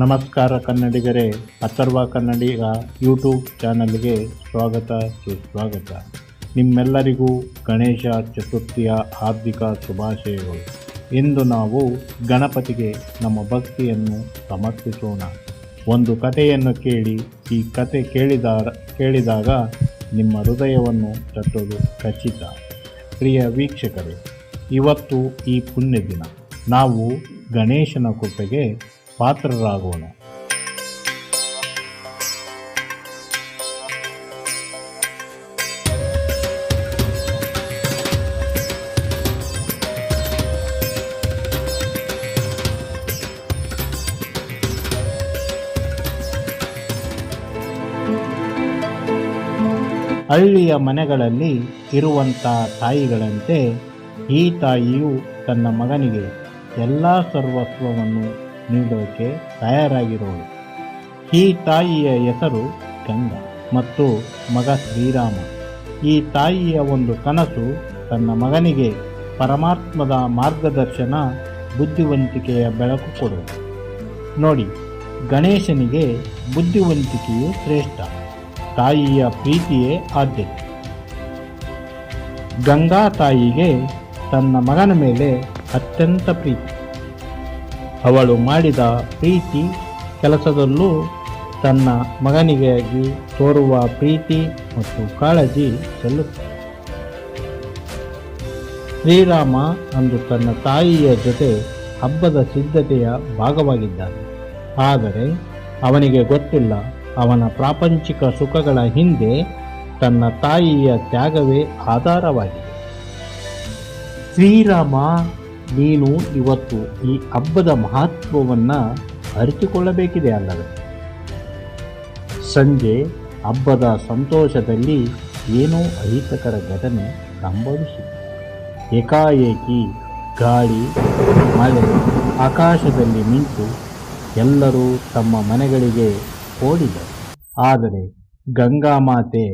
ನಮಸ್ಕಾರ ಕನ್ನಡಿಗರೇ, ಅಥರ್ವ ಕನ್ನಡಿಗ ಯೂಟ್ಯೂಬ್ ಚಾನಲ್ಗೆ ಸ್ವಾಗತ ಸುಸ್ವಾಗತ. ನಿಮ್ಮೆಲ್ಲರಿಗೂ ಗಣೇಶ ಚತುರ್ಥಿಯ ಹಾರ್ದಿಕ ಶುಭಾಶಯಗಳು. ಇಂದು ನಾವು ಗಣಪತಿಗೆ ನಮ್ಮ ಭಕ್ತಿಯನ್ನು ಸಮರ್ಪಿಸೋಣ. ಒಂದು ಕಥೆಯನ್ನು ಕೇಳಿ. ಈ ಕತೆ ಕೇಳಿದಾಗ ನಿಮ್ಮ ಹೃದಯವನ್ನು ತಟ್ಟೋದು ಖಚಿತ. ಪ್ರಿಯ ವೀಕ್ಷಕರೇ, ಇವತ್ತು ಈ ಪುಣ್ಯ ದಿನ. ನಾವು ಗಣೇಶನ ಕೃಪೆಗೆ ಪಾತ್ರರಾಗೋಣ. ಹಳ್ಳಿಯ ಮನೆಗಳಲ್ಲಿ ಇರುವಂಥ ತಾಯಿಗಳಂತೆ ಈ ತಾಯಿಯು ತನ್ನ ಮಗನಿಗೆ ಎಲ್ಲ ಸರ್ವಸ್ವವನ್ನು ನೀಡೋಕೆ ತಯಾರಾಗಿರೋಳು. ಈ ತಾಯಿಯ ಹೆಸರು ಗಂಗಾ ಮತ್ತು ಮಗ ಶ್ರೀರಾಮ. ಈ ತಾಯಿಯ ಒಂದು ಕನಸು ತನ್ನ ಮಗನಿಗೆ ಪರಮಾತ್ಮದ ಮಾರ್ಗದರ್ಶನ, ಬುದ್ಧಿವಂತಿಕೆಯ ಬೆಳಕು ಕೊಡುವುದು. ನೋಡಿ, ಗಣೇಶನಿಗೆ ಬುದ್ಧಿವಂತಿಕೆಯು ಶ್ರೇಷ್ಠ, ತಾಯಿಯ ಪ್ರೀತಿಯೇ ಆದ್ಯತೆ. ಗಂಗಾ ತಾಯಿಗೆ ತನ್ನ ಮಗನ ಮೇಲೆ ಅತ್ಯಂತ ಪ್ರೀತಿ. ಅವಳು ಮಾಡಿದ ಪ್ರೀತಿ ಕೆಲಸದಲ್ಲೂ ತನ್ನ ಮಗನಿಗಾಗಿ ತೋರುವ ಪ್ರೀತಿ ಮತ್ತು ಕಾಳಜಿ ಸಲ್ಲುತ್ತದೆ. ಶ್ರೀರಾಮ ಅಂದು ತನ್ನ ತಾಯಿಯ ಜೊತೆ ಹಬ್ಬದ ಸಿದ್ಧತೆಯ ಭಾಗವಾಗಿದ್ದಾನೆ. ಆದರೆ ಅವನಿಗೆ ಗೊತ್ತಿಲ್ಲ, ಅವನ ಪ್ರಾಪಂಚಿಕ ಸುಖಗಳ ಹಿಂದೆ ತನ್ನ ತಾಯಿಯ ತ್ಯಾಗವೇ ಆಧಾರವಾಗಿದೆ. ಶ್ರೀರಾಮ, ನೀನು ಇವತ್ತು ಈ ಹಬ್ಬದ ಮಹತ್ವವನ್ನು ಅರಿತುಕೊಳ್ಳಬೇಕಿದೆ ಅಲ್ಲವೇ? ಸಂಜೆ ಹಬ್ಬದ ಸಂತೋಷದಲ್ಲಿ ಏನೋ ಅಹಿತಕರ ಘಟನೆ ಸಂಭವಿಸಿತು. ಏಕಾಏಕಿ ಗಾಳಿ, ಮಳೆ ಆಕಾಶದಲ್ಲಿ ನಿಂತು ಎಲ್ಲರೂ ತಮ್ಮ ಮನೆಗಳಿಗೆ ಓಡಿದರು. ಆದರೆ ಗಂಗಾಮಾತೆ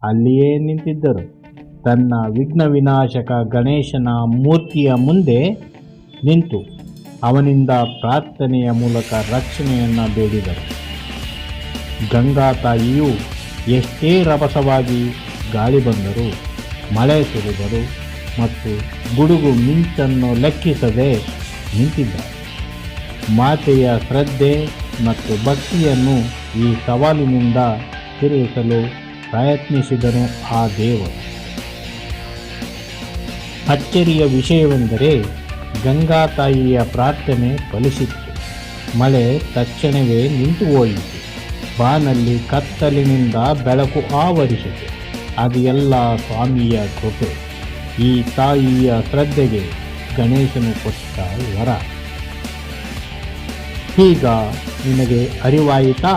ಅಲ್ಲಿಯೇ ನಿಂತಿದ್ದರು. ತನ್ನ ವಿಘ್ನ ವಿನಾಶಕ ಗಣೇಶನ ಮೂರ್ತಿಯ ಮುಂದೆ ನಿಂತು ಅವನಿಂದ ಪ್ರಾರ್ಥನೆಯ ಮೂಲಕ ರಕ್ಷಣೆಯನ್ನು ಬೇಡಿದರು. ಗಂಗಾ ತಾಯಿಯು ಎಷ್ಟೇ ರಭಸವಾಗಿ ಗಾಳಿ ಬಂದರೂ, ಮಳೆ ಸುರಿದರು ಮತ್ತು ಗುಡುಗು ಮಿಂಚನ್ನು ಲೆಕ್ಕಿಸದೆ ನಿಂತಿದ್ದಾರೆ. ಮಾತೆಯ ಶ್ರದ್ಧೆ ಮತ್ತು ಭಕ್ತಿಯನ್ನು ಈ ಸವಾಲಿನಿಂದ ತಿರುಗಿಸಲು ಪ್ರಯತ್ನಿಸಿದನು ಆ ದೇವರು. ಅಚ್ಚರಿಯ ವಿಷಯವೆಂದರೆ, ಗಂಗಾ ತಾಯಿಯ ಪ್ರಾರ್ಥನೆ ಫಲಿಸಿತ್ತು. ಮಳೆ ತಕ್ಷಣವೇ ನಿಂತು ಹೋಯಿತು. ಬಾನಲ್ಲಿ ಕತ್ತಲಿನಿಂದ ಬೆಳಕು ಆವರಿಸಿತು. ಅದು ಎಲ್ಲ ಸ್ವಾಮಿಯ ಕೃಪೆ. ಈ ತಾಯಿಯ ಶ್ರದ್ಧೆಗೆ ಗಣೇಶನು ಕೊಟ್ಟ ವರ. ಈಗ ನಿನಗೆ ಅರಿವಾಯಿತಾ,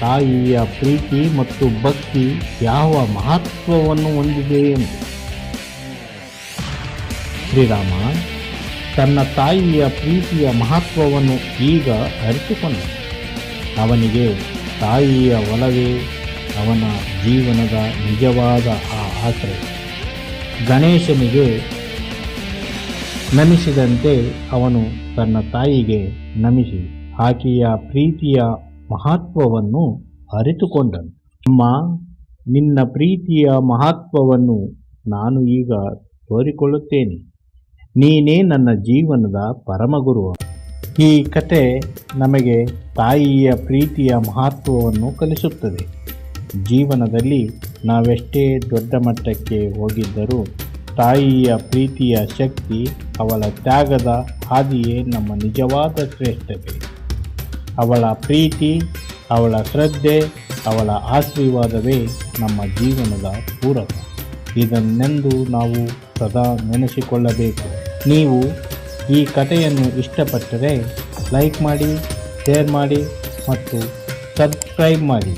ತಾಯಿಯ ಪ್ರೀತಿ ಮತ್ತು ಭಕ್ತಿ ಯಾವ ಮಹತ್ವವನ್ನು ಹೊಂದಿದೆ ಎಂದು. ಶ್ರೀರಾಮ ತನ್ನ ತಾಯಿಯ ಪ್ರೀತಿಯ ಮಹತ್ವವನ್ನು ಈಗ ಅರಿತುಕೊಂಡ. ಅವನಿಗೆ ತಾಯಿಯ ಒಲವೇ ಅವನ ಜೀವನದ ನಿಜವಾದ ಆಶ್ರಯ. ಗಣೇಶನಿಗೆ ನಮಿಸಿದಂತೆ ಅವನು ತನ್ನ ತಾಯಿಗೆ ನಮಿಸಿ ಆಕೆಯ ಪ್ರೀತಿಯ ಮಹತ್ವವನ್ನು ಅರಿತುಕೊಂಡನು. ಅಮ್ಮ, ನಿನ್ನ ಪ್ರೀತಿಯ ಮಹತ್ವವನ್ನು ನಾನು ಈಗ ತೋರಿಕೊಳ್ಳುತ್ತೇನೆ. ನೀನೇ ನನ್ನ ಜೀವನದ ಪರಮಗುರು. ಈ ಕತೆ ನಮಗೆ ತಾಯಿಯ ಪ್ರೀತಿಯ ಮಹತ್ವವನ್ನು ಕಲಿಸುತ್ತದೆ. ಜೀವನದಲ್ಲಿ ನಾವೆಷ್ಟೇ ದೊಡ್ಡ ಮಟ್ಟಕ್ಕೆ ಹೋಗಿದ್ದರೂ ತಾಯಿಯ ಪ್ರೀತಿಯ ಶಕ್ತಿ, ಅವಳ ತ್ಯಾಗದ ಹಾದಿಯೇ ನಮ್ಮ ನಿಜವಾದ ಶ್ರೇಷ್ಠತೆ. ಅವಳ ಪ್ರೀತಿ, ಅವಳ ಶ್ರದ್ಧೆ, ಅವಳ ಆಶೀರ್ವಾದವೇ ನಮ್ಮ ಜೀವನದ ಪೂರಕ. ಇದನ್ನೆಂದು ನಾವು ಸದಾ ನೆನೆಸಿಕೊಳ್ಳಬೇಕು. ನೀವು ಈ ಕಥೆಯನ್ನು ಇಷ್ಟಪಟ್ಟರೆ ಲೈಕ್ ಮಾಡಿ, ಶೇರ್ ಮಾಡಿ ಮತ್ತು ಸಬ್ಸ್ಕ್ರೈಬ್ ಮಾಡಿ.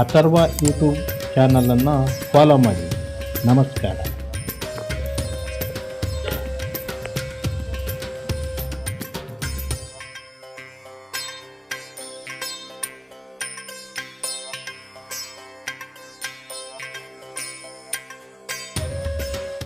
ಅಥರ್ವ ಯೂಟ್ಯೂಬ್ ಚಾನಲನ್ನು ಫಾಲೋ ಮಾಡಿ. ನಮಸ್ಕಾರ.